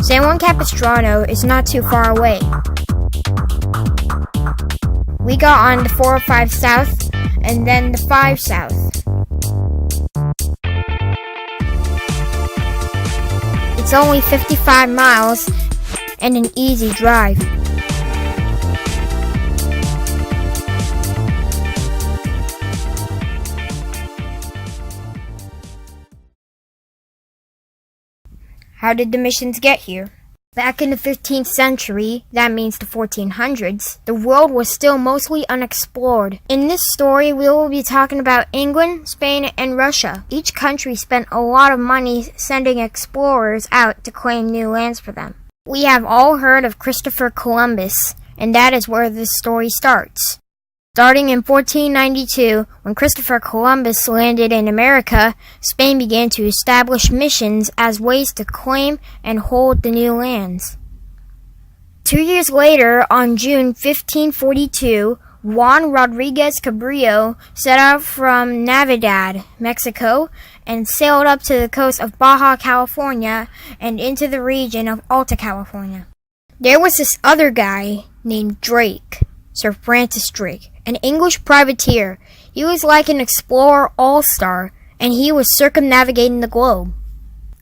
San Juan Capistrano is not too far away. We got on the 405 South and then the 5 South. It's only 55 miles and an easy drive. How did the missions get here? Back in the 15th century, that means the 1400s, the world was still mostly unexplored. In this story, we will be talking about England, Spain, and Russia. Each country spent a lot of money sending explorers out to claim new lands for them. We have all heard of Christopher Columbus, and that is where this story starts. Starting in 1492, when Christopher Columbus landed in America, Spain began to establish missions as ways to claim and hold the new lands. 2 years later, on June 1542, Juan Rodriguez Cabrillo set out from Navidad, Mexico, and sailed up to the coast of Baja California and into the region of Alta California. There was this other guy named Drake, Sir Francis Drake, an English privateer. He was like an explorer all-star, and he was circumnavigating the globe.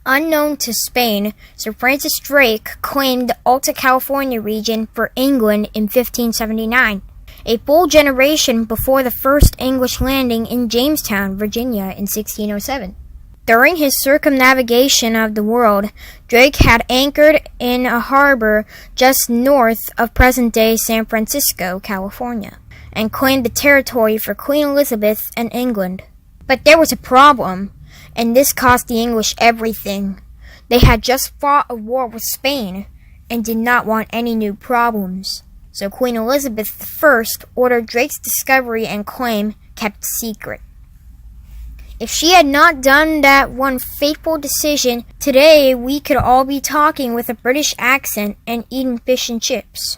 Unknown to Spain, Sir Francis Drake claimed the Alta California region for England in 1579, a full generation before the first English landing in Jamestown, Virginia in 1607. During his circumnavigation of the world, Drake had anchored in a harbor just north of present-day San Francisco, California, and claimed the territory for Queen Elizabeth and England. But there was a problem, and this cost the English everything. They had just fought a war with Spain and did not want any new problems. So Queen Elizabeth I ordered Drake's discovery and claim kept secret. If she had not done that one fateful decision, today we could all be talking with a British accent and eating fish and chips.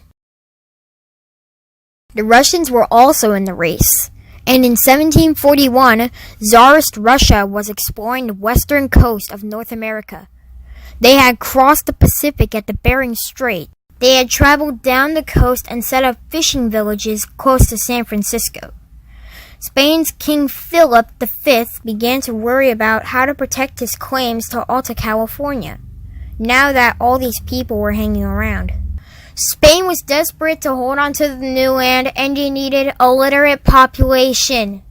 The Russians were also in the race, and in 1741, Tsarist Russia was exploring the western coast of North America. They had crossed the Pacific at the Bering Strait. They had traveled down the coast and set up fishing villages close to San Francisco. Spain's King Philip V began to worry about how to protect his claims to Alta California, now that all these people were hanging around. Spain was desperate to hold on to the new land, and they needed a literate population.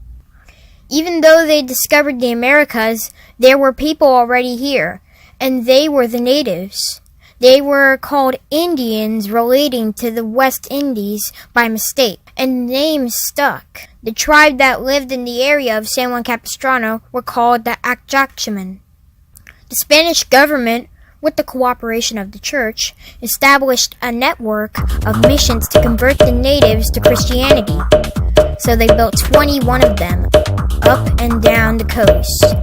Even though they discovered the Americas, there were people already here, and they were the natives. They were called Indians relating to the West Indies by mistake, and the name stuck. The tribe that lived in the area of San Juan Capistrano were called the Acjaxemen. The Spanish government, with the cooperation of the church, established a network of missions to convert the natives to Christianity. So they built 21 of them, up and down the coast.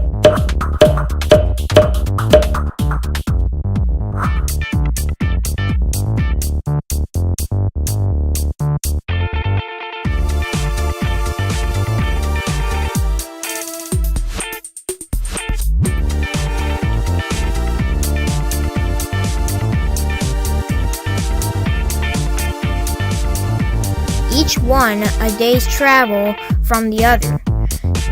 Each one a day's travel from the other.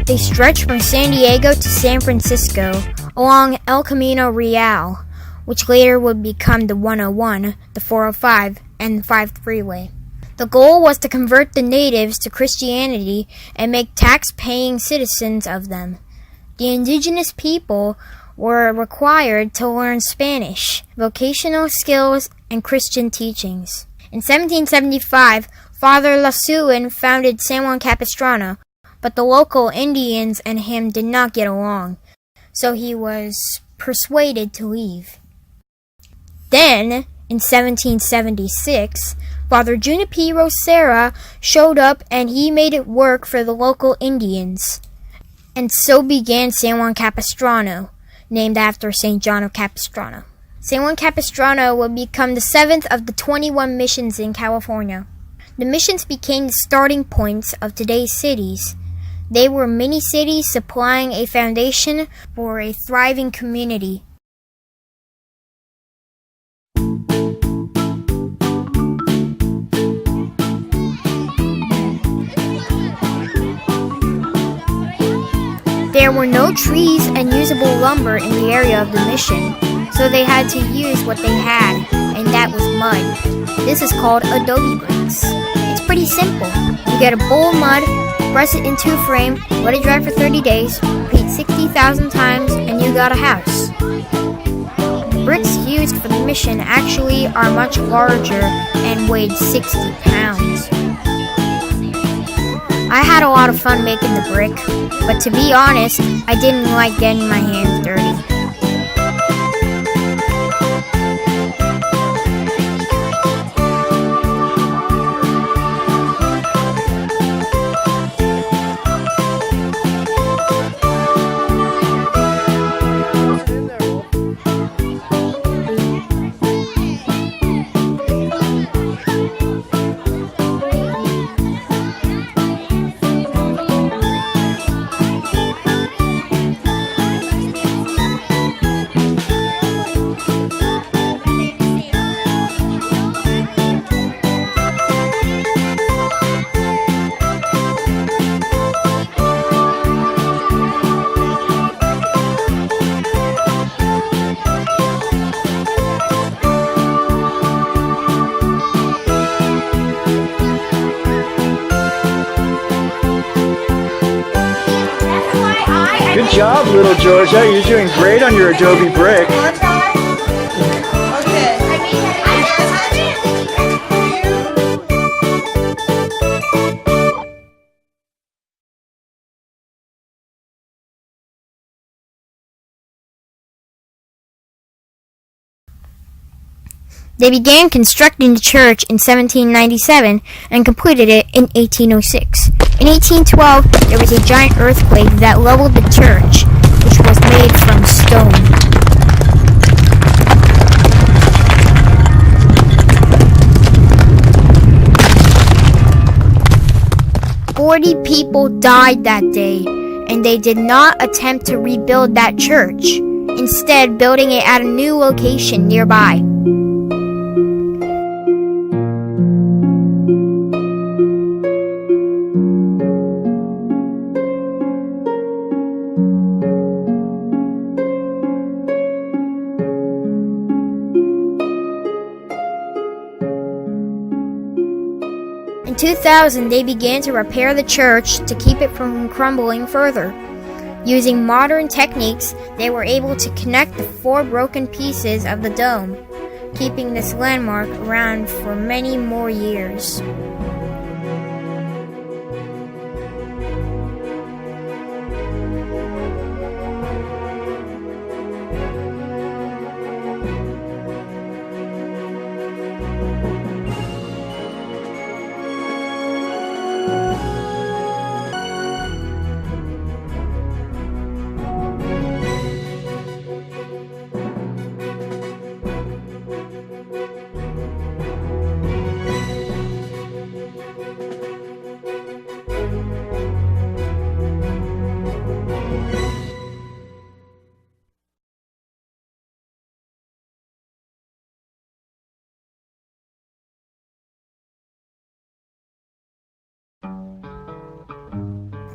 They stretched from San Diego to San Francisco along El Camino Real, which later would become the 101, the 405, and the 5 freeway. The goal was to convert the natives to Christianity and make tax-paying citizens of them. The indigenous people were required to learn Spanish, vocational skills, and Christian teachings. In 1775, Father Lasuen founded San Juan Capistrano, but the local Indians and him did not get along, so he was persuaded to leave. Then, in 1776, Father Junipero Serra showed up and he made it work for the local Indians. And so began San Juan Capistrano, named after St. John of Capistrano. San Juan Capistrano would become the 7th of the 21 missions in California. The missions became the starting points of today's cities. They were mini-cities supplying a foundation for a thriving community. There were no trees and usable lumber in the area of the mission, so they had to use what they had, and that was mud. This is called adobe bricks. It's pretty simple. You get a bowl of mud, press it into a frame, let it dry for 30 days, repeat 60,000 times, and you got a house. The bricks used for the mission actually are much larger and weighed 60 pounds. I had a lot of fun making the brick, but to be honest, I didn't like getting my hands dirty. Good job, little Georgia. You're doing great on your adobe brick. They began constructing the church in 1797 and completed it in 1806. In 1812, there was a giant earthquake that leveled the church, which was made from stone. "40 people died that day, and they did not attempt to rebuild that church, instead building it at a new location nearby. In 2000, they began to repair the church to keep it from crumbling further. Using modern techniques, they were able to connect the 4 broken pieces of the dome, keeping this landmark around for many more years.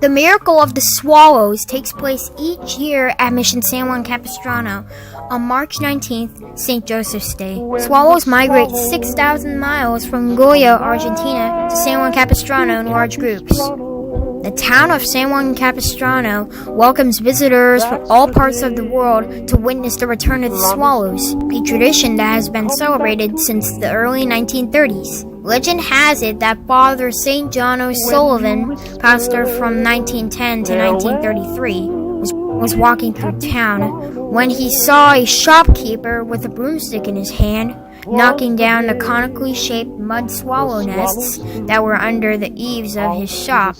The miracle of the swallows takes place each year at Mission San Juan Capistrano on March 19th, St. Joseph's Day. Swallows migrate 6,000 miles from Goya, Argentina to San Juan Capistrano in large groups. The town of San Juan Capistrano welcomes visitors from all parts of the world to witness the return of the swallows, a tradition that has been celebrated since the early 1930s. Legend has it that Father St. John O'Sullivan, pastor from 1910 to 1933, was walking through town when he saw a shopkeeper with a broomstick in his hand knocking down the conically shaped mud swallow nests that were under the eaves of his shop.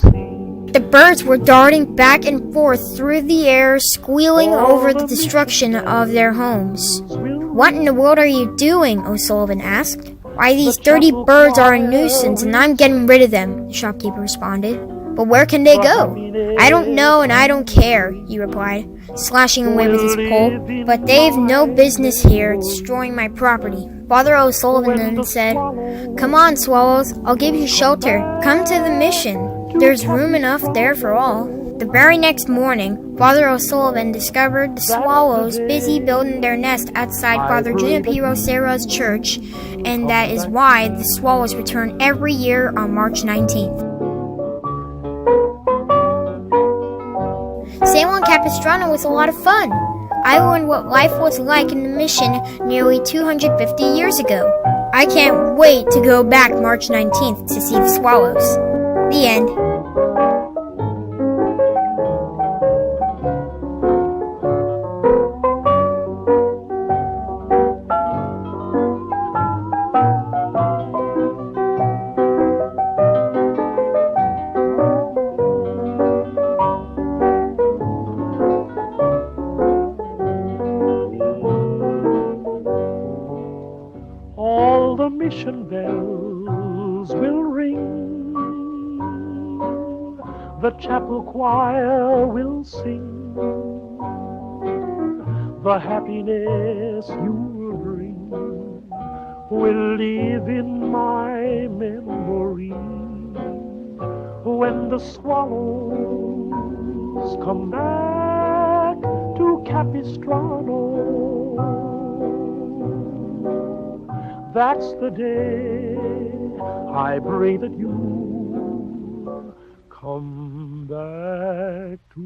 The birds were darting back and forth through the air, squealing over the destruction of their homes. "What in the world are you doing?" O'Sullivan asked. "Why, these dirty birds are a nuisance and I'm getting rid of them," the shopkeeper responded. "But where can they go? I don't know and I don't care, he replied, slashing away with his pole, but they've no business here destroying my property. Father O'Sullivan then said, "Come on, swallows, I'll give you shelter. Come to the mission. There's room enough there for all." The very next morning, Father O'Sullivan discovered the swallows busy building their nest outside Father Junipero Serra's church, and that is why the swallows return every year on March 19th. San Juan Capistrano was a lot of fun. I learned what life was like in the mission nearly 250 years ago. I can't wait to go back March 19th to see the swallows. The end. The mission bells will ring, the chapel choir will sing, the happiness you will bring will live in my memory. When the swallows come back to Capistrano, that's the day I pray that you come back to